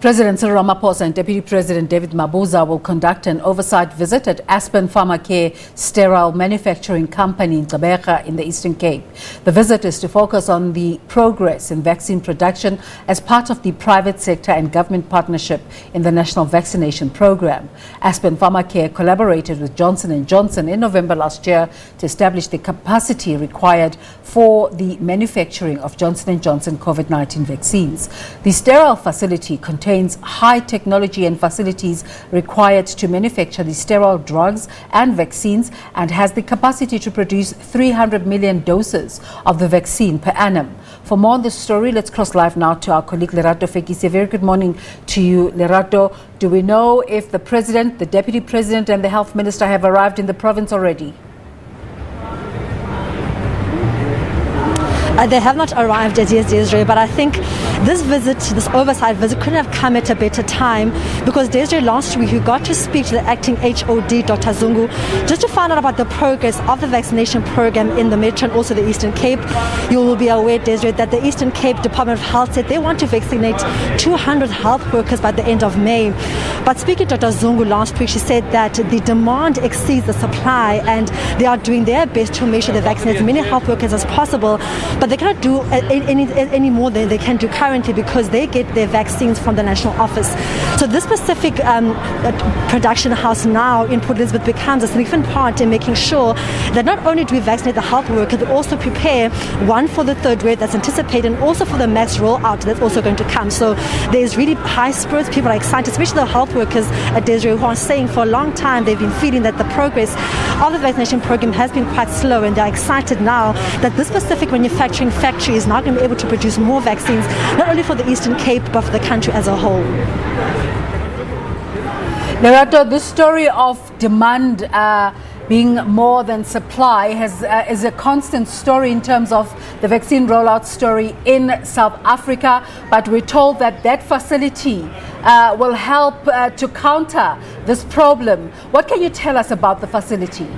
President Cyril Ramaphosa and Deputy President David Mabuza will conduct an oversight visit at Aspen Pharmacare sterile manufacturing company in Gqeberha in the Eastern Cape. The visit is to focus on the progress in vaccine production as part of the private sector and government partnership in the national vaccination program. Aspen Pharmacare collaborated with Johnson & Johnson in November last year to establish the capacity required for the manufacturing of Johnson & Johnson COVID-19 vaccines. The sterile facility contains high technology and facilities required to manufacture the sterile drugs and vaccines and has the capacity to produce 300 million doses of the vaccine per annum. For more on this story, let's cross live now to our colleague Lerato Fekisi. Very good morning to you, Lerato. Do we know if the President, the Deputy President and the Health Minister have arrived in the province already? They have not arrived as yet, Desiree, but I think this visit, this oversight visit, couldn't have come at a better time because Desiree, last week we got to speak to the acting HOD, Dr. Zungu, just to find out about the progress of the vaccination program in the Metro and also the Eastern Cape. You will be aware, Desiree, that the Eastern Cape Department of Health said they want to vaccinate 200 health workers by the end of May. But speaking to Dr. Zungu last week, she said that the demand exceeds the supply and they are doing their best to make sure they vaccinate as many health workers as possible. But they cannot do any more than they can do currently because they get their vaccines from the national office. So this specific production house now in Port Elizabeth becomes a significant part in making sure that not only do we vaccinate the health workers, but also prepare one for the third wave that's anticipated and also for the mass rollout that's also going to come. So there's really high spirits. People are excited, especially the health workers at Desiree, who are saying for a long time they've been feeling that the progress of the vaccination program has been quite slow, and they're excited now that this specific manufacturing factory is now going to be able to produce more vaccines, not only for the Eastern Cape, but for the country as a whole. Lerato, this story of demand being more than supply is a constant story in terms of the vaccine rollout story in South Africa, but we're told that that facility will help to counter this problem. What can you tell us about the facility?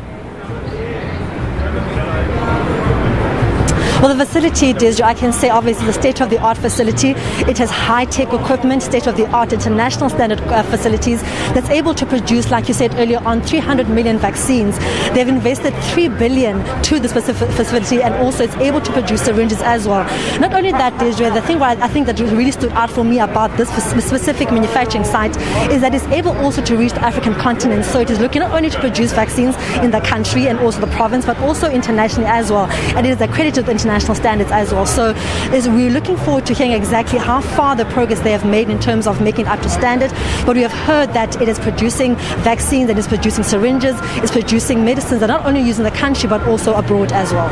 Well, the facility, Desiree, I can say obviously the state-of-the-art facility. It has high-tech equipment, state-of-the-art international standard facilities that's able to produce, like you said earlier on, 300 million vaccines. They've invested 3 billion to the specific facility, and also it's able to produce syringes as well. Not only that, Desiree, the thing I think that really stood out for me about this specific manufacturing site is that it's able also to reach the African continent. So it is looking not only to produce vaccines in the country and also the province, but also internationally as well. And it is accredited with international standards as well. So we're looking forward to hearing exactly how far the progress they have made in terms of making it up to standard. But we have heard that it is producing vaccines, and it's producing syringes, it's producing medicines that are not only used in the country but also abroad as well.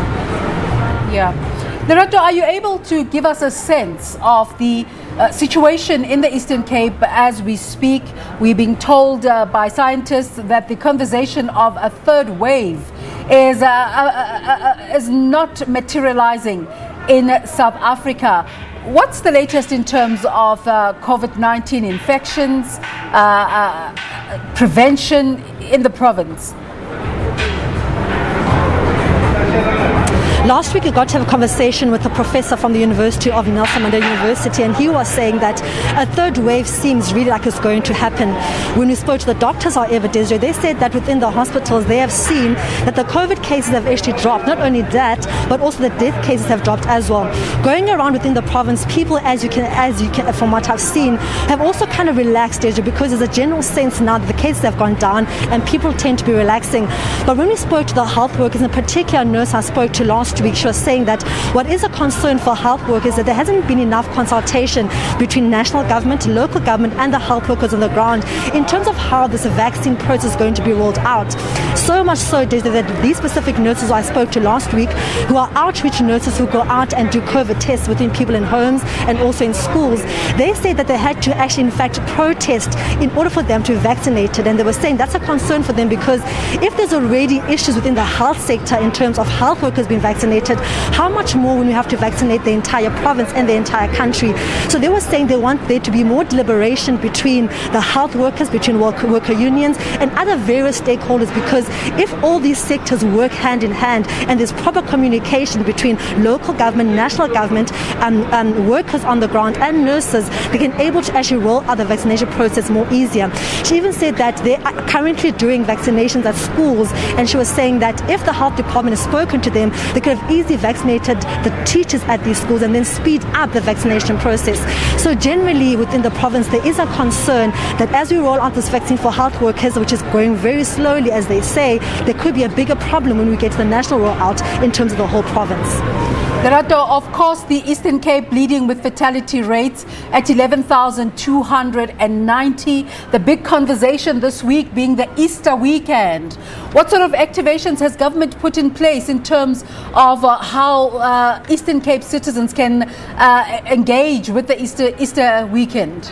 Yeah. Lerato, are you able to give us a sense of the situation in the Eastern Cape as we speak? We're being told by scientists that the conversation of a third wave is not materializing in South Africa. What's the latest in terms of COVID-19 infections, prevention in the province? Last week, we got to have a conversation with a professor from the University of Nelson Mandela University, and he was saying that a third wave seems really like it's going to happen. When we spoke to the doctors, however, Desiree, they said that within the hospitals, they have seen that the COVID cases have actually dropped. Not only that, but also the death cases have dropped as well. Going around within the province, people, as you can, from what I've seen, have also kind of relaxed, Desiree, because there's a general sense now that the cases have gone down and people tend to be relaxing. But when we spoke to the health workers, in a particular nurse I spoke to last week, she was saying that what is a concern for health workers is that there hasn't been enough consultation between national government, local government and the health workers on the ground in terms of how this vaccine process is going to be rolled out. So much so that these specific nurses who I spoke to last week, who are outreach nurses who go out and do COVID tests within people in homes and also in schools, they said that they had to actually in fact protest in order for them to be vaccinated, and they were saying that's a concern for them because if there's already issues within the health sector in terms of health workers being vaccinated, vaccinated. How much more when we have to vaccinate the entire province and the entire country? So they were saying they want there to be more deliberation between the health workers, between worker unions and other various stakeholders, because if all these sectors work hand in hand and there's proper communication between local government, national government, workers on the ground and nurses, they can able to actually roll out the vaccination process more easier. She even said that they are currently doing vaccinations at schools, and she was saying that if the health department has spoken to them, they could have easily vaccinated the teachers at these schools and then speed up the vaccination process. So generally within the province there is a concern that as we roll out this vaccine for health workers, which is going very slowly as they say, there could be a bigger problem when we get to the national rollout in terms of the whole province. Lerato, of course, the Eastern Cape leading with fatality rates at 11,290. The big conversation this week being the Easter weekend. What sort of activations has government put in place in terms of how Eastern Cape citizens can engage with the Easter weekend?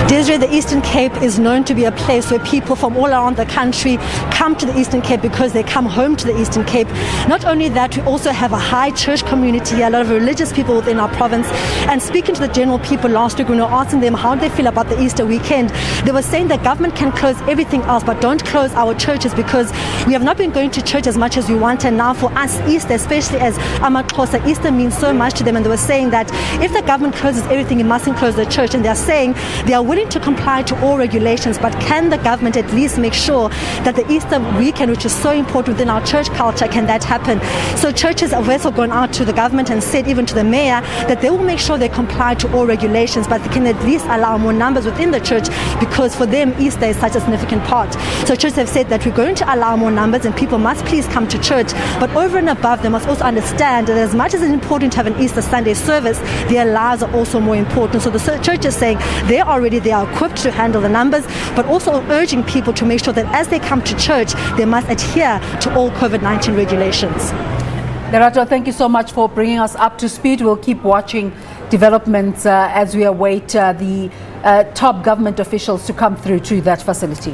Desiree, the Eastern Cape is known to be a place where people from all around the country come to the Eastern Cape because they come home to the Eastern Cape. Not only that, we also have a high church community, a lot of religious people within our province. And speaking to the general people last week, when we were asking them how they feel about the Easter weekend, they were saying that government can close everything else, but don't close our churches, because we have not been going to church as much as we want. And now for us, Easter, especially as amaXhosa, Easter means so much to them. And they were saying that if the government closes everything, it mustn't close the church. And they're saying they are willing to comply to all regulations, but can the government at least make sure that the Easter weekend, which is so important within our church culture, can that happen? So churches have also gone out to the government and said, even to the mayor, that they will make sure they comply to all regulations, but they can at least allow more numbers within the church, because for them Easter is such a significant part. So churches have said that we're going to allow more numbers and people must please come to church, but over and above, they must also understand that as much as it's important to have an Easter Sunday service, their lives are also more important. So the church is saying they are equipped to handle the numbers, but also urging people to make sure that as they come to church, they must adhere to all COVID-19 regulations. Lerato, thank you so much for bringing us up to speed. We'll keep watching developments as we await the top government officials to come through to that facility.